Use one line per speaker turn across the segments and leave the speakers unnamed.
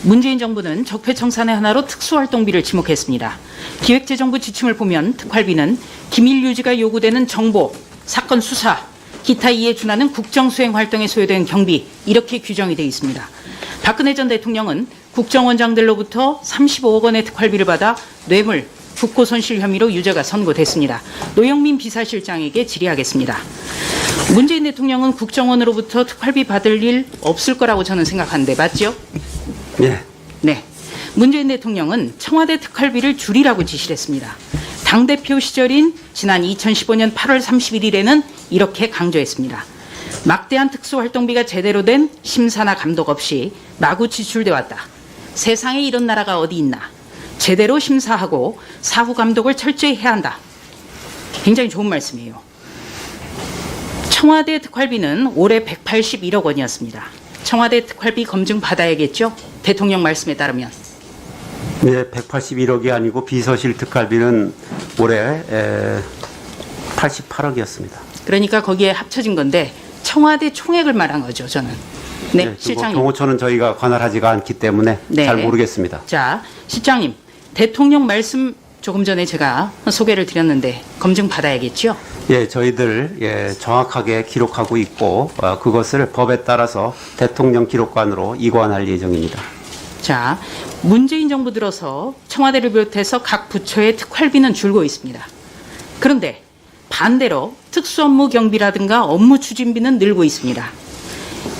문재인 정부는 적폐청산의 하나로 특수활동비를 지목했습니다. 기획재정부 지침을 보면 특활비는 기밀 유지가 요구되는 정보, 사건 수사, 기타 이에 준하는 국정수행 활동에 소요된 경비, 이렇게 규정이 되어 있습니다. 박근혜 전 대통령은 국정원장들로부터 35억 원의 특활비를 받아 뇌물, 국고손실 혐의로 유죄가 선고됐습니다. 노영민 비서실장에게 질의하겠습니다. 문재인 대통령은 국정원으로부터 특활비 받을 일 없을 거라고 저는 생각하는데 맞죠?
예.
네. 문재인 대통령은 청와대 특활비를 줄이라고 지시를 했습니다. 당대표 시절인 지난 2015년 8월 31일에는 이렇게 강조했습니다. 막대한 특수활동비가 제대로 된 심사나 감독 없이 마구 지출돼 왔다. 세상에 이런 나라가 어디 있나. 제대로 심사하고 사후 감독을 철저히 해야 한다. 굉장히 좋은 말씀이에요. 청와대 특활비는 올해 181억 원이었습니다. 청와대 특활비 검증 받아야겠죠? 대통령 말씀에 따르면.
네, 181억이 아니고 비서실 특활비는 올해 88억이었습니다.
그러니까 거기에 합쳐진 건데 청와대 총액을 말한 거죠, 저는. 네,
뭐
실장님.
경호처는 저희가 관할하지가 않기 때문에
네.
잘 모르겠습니다.
자, 실장님. 대통령 말씀 조금 전에 제가 소개를 드렸는데 검증 받아야겠죠?
예, 저희들 정확하게 기록하고 있고 그것을 법에 따라서 대통령 기록관으로 이관할 예정입니다.
자, 문재인 정부 들어서 청와대를 비롯해서 각 부처의 특활비는 줄고 있습니다. 그런데 반대로 특수업무 경비라든가 업무 추진비는 늘고 있습니다.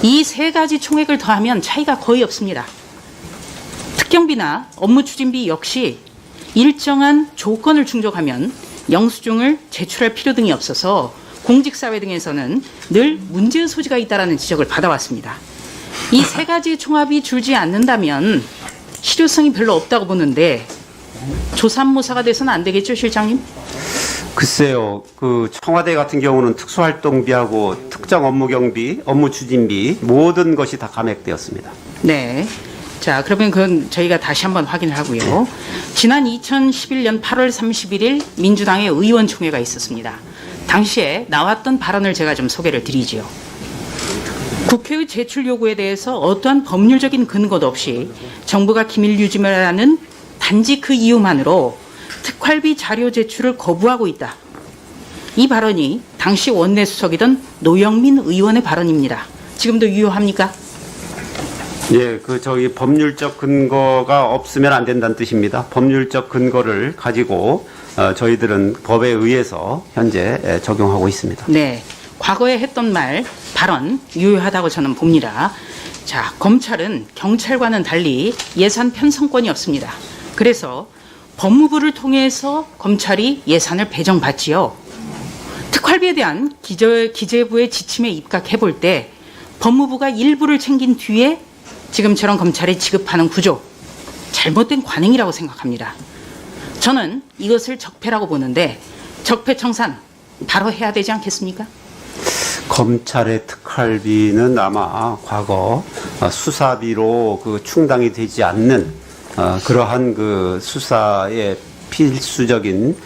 이 세 가지 총액을 더하면 차이가 거의 없습니다. 특경비나 업무 추진비 역시 일정한 조건을 충족하면 영수증을 제출할 필요 등이 없어서 공직사회 등에서는 늘 문제의 소지가 있다는 지적을 받아왔습니다. 이 세 가지 총합이 줄지 않는다면 실효성이 별로 없다고 보는데 조삼모사가 돼서는 안 되겠죠, 실장님?
글쎄요, 그 청와대 같은 경우는 특수활동비하고 특정 업무 경비, 업무 추진비 모든 것이 다 감액되었습니다.
네. 자, 그러면 그건 저희가 다시 한번 확인을 하고요. 지난 2011년 8월 31일 민주당의 의원총회가 있었습니다. 당시에 나왔던 발언을 제가 좀 소개를 드리지요. 국회의 제출 요구에 대해서 어떠한 법률적인 근거도 없이 정부가 기밀 유지를 하는 단지 그 이유만으로 특활비 자료 제출을 거부하고 있다. 이 발언이 당시 원내수석이던 노영민 의원의 발언입니다. 지금도 유효합니까?
예, 저기 법률적 근거가 없으면 안 된다는 뜻입니다. 법률적 근거를 가지고 저희들은 법에 의해서 현재 적용하고 있습니다.
네. 과거에 했던 발언 유효하다고 저는 봅니다. 자, 검찰은 경찰과는 달리 예산 편성권이 없습니다. 그래서 법무부를 통해서 검찰이 예산을 배정받지요. 특활비에 대한 기재부의 지침에 입각해 볼 때 법무부가 일부를 챙긴 뒤에 지금처럼 검찰에 지급하는 구조, 잘못된 관행이라고 생각합니다. 저는 이것을 적폐라고 보는데 적폐청산 바로 해야 되지 않겠습니까?
검찰의 특활비는 아마 과거 수사비로 충당이 되지 않는 그러한 수사의 필수적인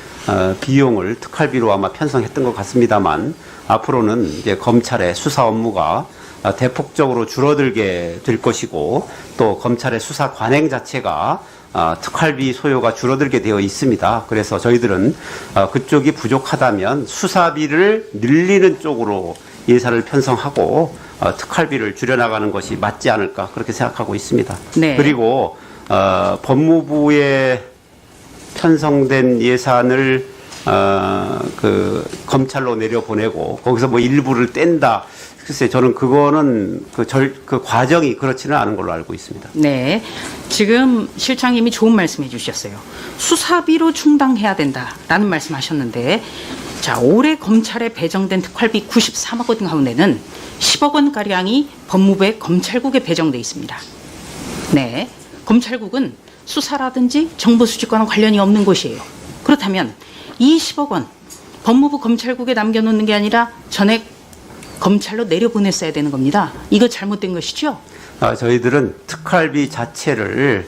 비용을 특활비로 아마 편성했던 것 같습니다만 앞으로는 이제 검찰의 수사 업무가 대폭적으로 줄어들게 될 것이고 또 검찰의 수사 관행 자체가 특활비 소요가 줄어들게 되어 있습니다. 그래서 저희들은 그쪽이 부족하다면 수사비를 늘리는 쪽으로 예산을 편성하고 특활비를 줄여나가는 것이 맞지 않을까 그렇게 생각하고 있습니다.
네.
그리고 법무부에 편성된 예산을 검찰로 내려보내고 거기서 뭐 일부를 뗀다. 글쎄, 저는 그거는 그 과정이 그렇지는 않은 걸로 알고 있습니다.
네. 지금 실장님이 좋은 말씀 해주셨어요. 수사비로 충당해야 된다라는 말씀 하셨는데, 자, 올해 검찰에 배정된 특활비 93억 원 가운데는 10억 원가량이 법무부의 검찰국에 배정돼 있습니다. 네. 검찰국은 수사라든지 정보 수집과는 관련이 없는 곳이에요. 그렇다면 이 10억 원 법무부 검찰국에 남겨놓는 게 아니라 전액 검찰로 내려보냈어야 되는 겁니다. 이거 잘못된 것이죠?
저희들은 특활비 자체를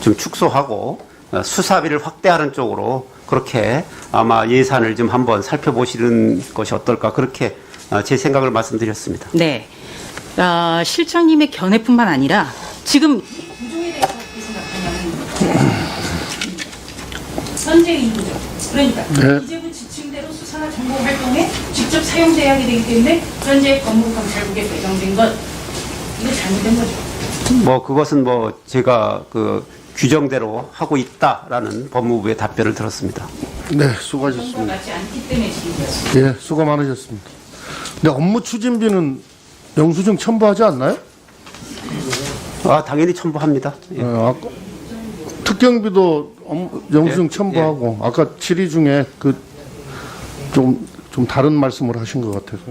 좀 축소하고 수사비를 확대하는 쪽으로 그렇게 아마 예산을 좀 한번 살펴보시는 것이 어떨까 그렇게 제 생각을 말씀드렸습니다.
네. 실장님의 견해뿐만 아니라 지금 구조에 대해서 어떻게 생각하냐면 현재 이 구조, 그러니까
네.
이제부 지침대로 수사나 정보 활동에 직접 사용돼야 하게 되기 때문에 현재 법무경찰국에 배정된 것, 이거 잘못된 거죠.
뭐 그것은 뭐 제가 그 규정대로 하고 있다라는 법무부의 답변을 들었습니다.
네,
정보가
수고하셨습니다.
맞지 않기 때문에 지금이었습니다.
예, 수고 많으셨습니다. 근데 업무 추진비는 영수증 첨부하지 않나요?
아, 당연히 첨부합니다. 예.
아까 특경비도 영수증
예,
첨부하고 아까 질의 중에 그 좀 다른 말씀을 하신 것 같아서.